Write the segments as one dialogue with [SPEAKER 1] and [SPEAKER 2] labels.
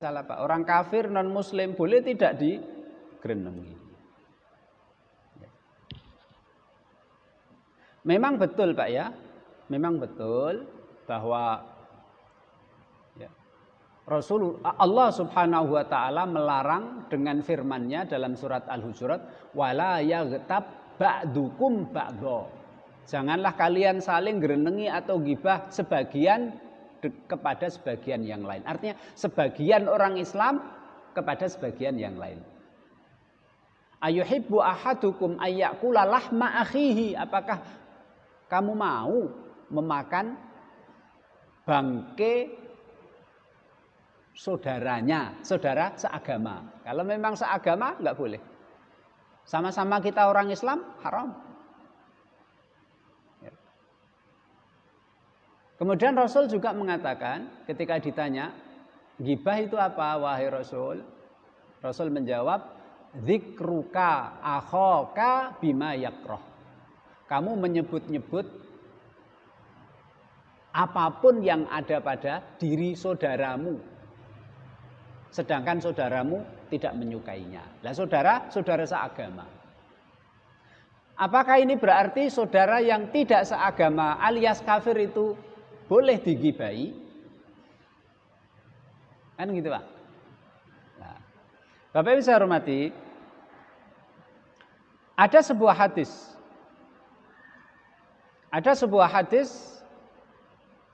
[SPEAKER 1] salah Pak. Orang kafir non muslim boleh tidak digerenengi. Memang betul Pak ya. Memang betul bahwa Allah Subhanahu wa taala melarang dengan firman-Nya dalam surat Al-Hujurat, wala yaghtab ba'dukum ba'dha. Janganlah kalian saling gerenengi atau ghibah sebagian kepada sebagian yang lain. Artinya sebagian orang Islam kepada sebagian yang lain. Ayuhibbu ahadukum ayyakula lahma akhihi. Apakah kamu mau memakan bangkai saudaranya, saudara seagama? Kalau memang seagama enggak boleh. Sama-sama kita orang Islam haram. Kemudian Rasul juga mengatakan ketika ditanya, ghibah itu apa wahai Rasul? Rasul menjawab, dzikruka akhaka bima yakrah. Kamu menyebut-nyebut apapun yang ada pada diri saudaramu, sedangkan saudaramu tidak menyukainya. Lah saudara seagama. Apakah ini berarti saudara yang tidak seagama alias kafir itu boleh digibahi? Kan gitu Pak. Nah, Bapak Ibu saya hormati, ada sebuah hadis.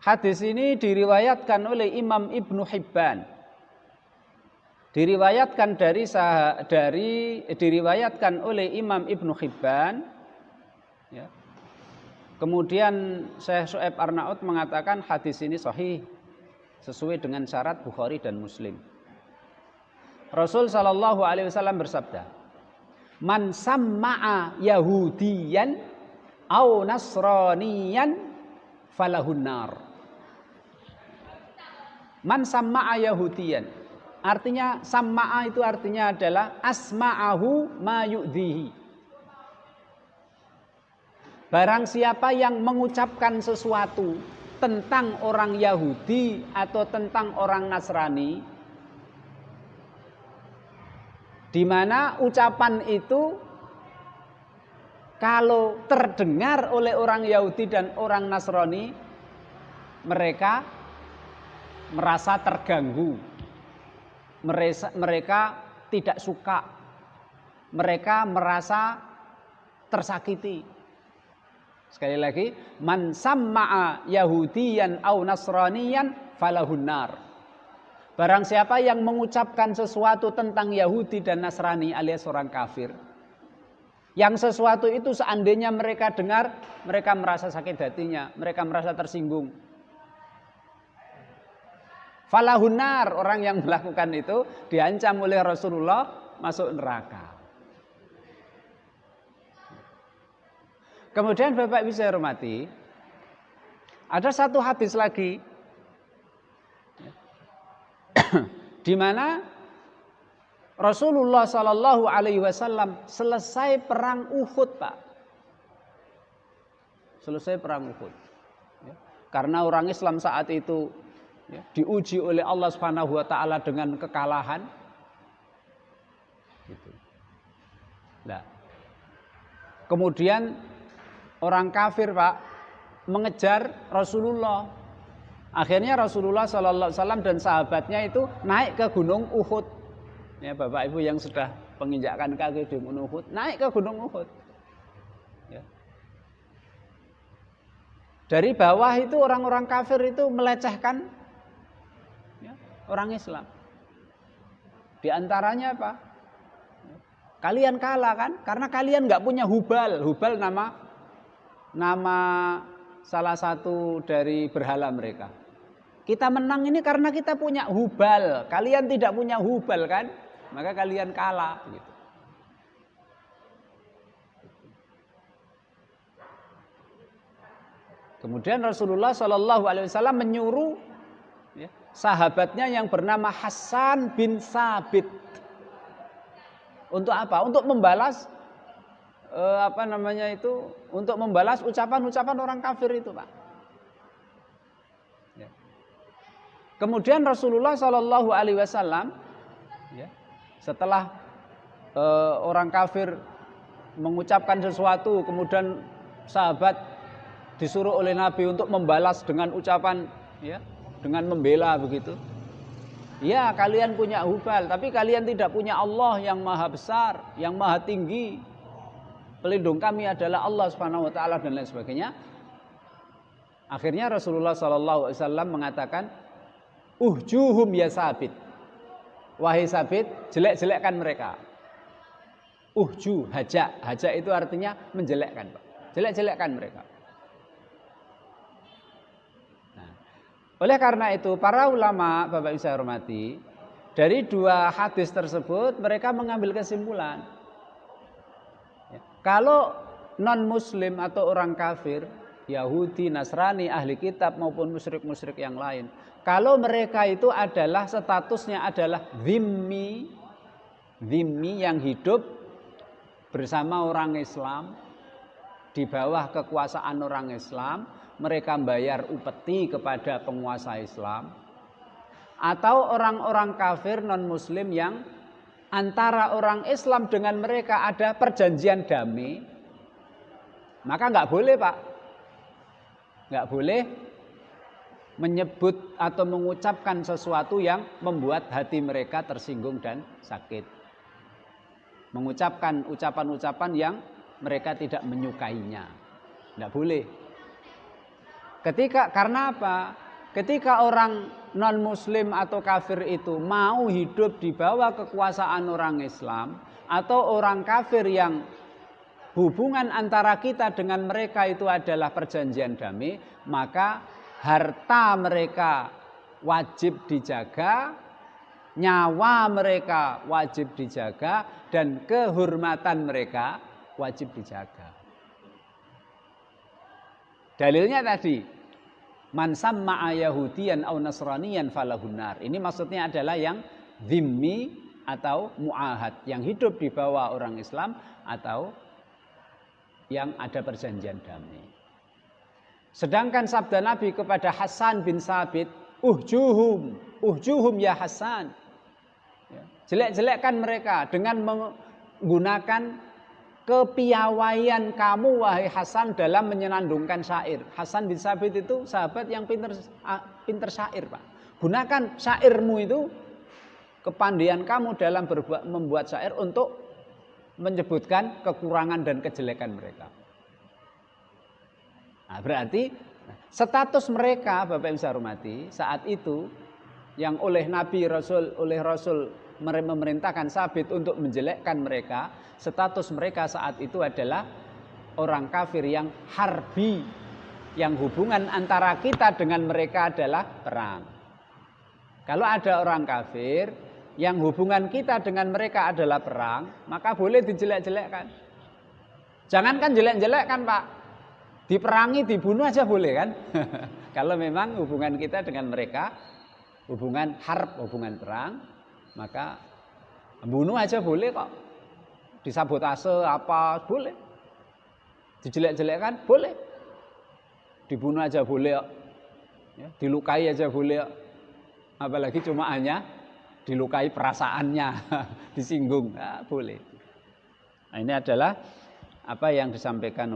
[SPEAKER 1] Hadis ini diriwayatkan oleh Imam Ibnu Hibban. Diriwayatkan oleh Imam Ibnu Hibban. Ya. Kemudian Syekh Syuaib Arnaud mengatakan hadis ini sahih sesuai dengan syarat Bukhari dan Muslim. Rasul sallallahu alaihi wasallam bersabda, "Man samma'a Yahudiyan au Nasraniyan falahun nar." Man samma'a Yahudiyan. Artinya samma'a itu artinya adalah asma'ahu ma yu'dhihi. Barang siapa yang mengucapkan sesuatu tentang orang Yahudi atau tentang orang Nasrani, di mana ucapan itu kalau terdengar oleh orang Yahudi dan orang Nasrani, mereka merasa terganggu, mereka tidak suka, mereka merasa tersakiti. Sekali lagi, man samma'a Yahudiyan au Nasraniyan falahun nar. Barang siapa yang mengucapkan sesuatu tentang Yahudi dan Nasrani alias orang kafir, yang sesuatu itu seandainya mereka dengar, mereka merasa sakit hatinya, mereka merasa tersinggung. Falahun nar, orang yang melakukan itu diancam oleh Rasulullah masuk neraka. Kemudian Bapak Ibu saya hormati, ada satu hadis lagi di mana Rasulullah Shallallahu Alaihi Wasallam selesai perang Uhud, Pak. Selesai perang Uhud. Karena orang Islam saat itu diuji oleh Allah Subhanahu Wa Taala dengan kekalahan. Gitu. Nah, kemudian orang kafir Pak mengejar Rasulullah. Akhirnya Rasulullah Sallallahu Alaihi Wasallam dan sahabatnya itu naik ke gunung Uhud. Ya Bapak Ibu yang sudah penginjakan kaki di gunung Uhud, naik ke gunung Uhud. Ya. Dari bawah itu orang-orang kafir itu melecehkan orang Islam. Di antaranya apa? Kalian kalah kan? Karena kalian nggak punya Hubal. Hubal nama salah satu dari berhala mereka. Kita menang ini karena kita punya Hubal. Kalian tidak punya Hubal kan? Maka kalian kalah. Gitu. Kemudian Rasulullah Shallallahu Alaihi Wasallam menyuruh sahabatnya yang bernama Hasan bin Sabit untuk apa? Untuk membalas untuk membalas ucapan-ucapan orang kafir itu, Pak. Ya. Kemudian Rasulullah Shallallahu Alaihi Wasallam, ya, setelah orang kafir mengucapkan sesuatu, kemudian sahabat disuruh oleh Nabi untuk membalas dengan ucapan, ya, dengan membela begitu. Ya, kalian punya Hubal, tapi kalian tidak punya Allah yang maha besar, yang maha tinggi. Pelindung kami adalah Allah Subhanahu Wa Taala dan lain sebagainya. Akhirnya Rasulullah Shallallahu Alaihi Wasallam mengatakan, uhjuhum ya Sabit, wahai Sabit, jelek-jelekkan mereka. Uhju, haja itu artinya menjelekkan, Pak. Jelek-jelekkan mereka. Nah, oleh karena itu para ulama, Bapak Ibu saya hormati, dari dua hadis tersebut mereka mengambil kesimpulan, ya, kalau non muslim atau orang kafir, Yahudi, Nasrani, ahli kitab maupun musyrik-musyrik yang lain, kalau mereka itu adalah statusnya adalah dhimmi yang hidup bersama orang Islam, di bawah kekuasaan orang Islam, mereka membayar upeti kepada penguasa Islam, atau orang-orang kafir non-muslim yang antara orang Islam dengan mereka ada perjanjian damai, maka nggak boleh, Pak, nggak boleh menyebut atau mengucapkan sesuatu yang membuat hati mereka tersinggung dan sakit. Mengucapkan ucapan-ucapan yang mereka tidak menyukainya. Tidak boleh. Karena apa? Ketika orang non-muslim atau kafir itu mau hidup di bawah kekuasaan orang Islam, atau orang kafir yang hubungan antara kita dengan mereka itu adalah perjanjian damai, maka harta mereka wajib dijaga, nyawa mereka wajib dijaga, dan kehormatan mereka wajib dijaga. Dalilnya tadi, man samma'a yahudiyan aw nasraniyan falahunnar. Ini maksudnya adalah yang dhimmi atau mu'ahad, yang hidup di bawah orang Islam atau yang ada perjanjian damai. Sedangkan sabda Nabi kepada Hasan bin Sabit, uhjuhum ya Hasan. Jelek-jelekkan mereka dengan menggunakan kepiawaian kamu wahai Hasan dalam menyenandungkan syair. Hasan bin Sabit itu sahabat yang pinter syair, Pak. Gunakan syairmu itu, kepandaian kamu dalam membuat syair untuk menyebutkan kekurangan dan kejelekan mereka. Nah, berarti status mereka, Bapak Ibu saya hormati, saat itu yang oleh Rasul memerintahkan Sabit untuk menjelekkan mereka, status mereka saat itu adalah orang kafir yang harbi, yang hubungan antara kita dengan mereka adalah perang. Kalau ada orang kafir yang hubungan kita dengan mereka adalah perang, maka boleh dijelek-jelekkan. Jangankan jelek-jelekkan, Pak, diperangi, dibunuh aja boleh kan? Kalau memang hubungan kita dengan mereka hubungan harb, hubungan perang, maka bunuh aja boleh kok. Disabotase apa boleh. Dijelek-jelekkan boleh. Dibunuh aja boleh kok. Ya, dilukai aja boleh kok. Apalagi cuma hanya dilukai perasaannya, disinggung, boleh. Nah, ini adalah apa yang disampaikan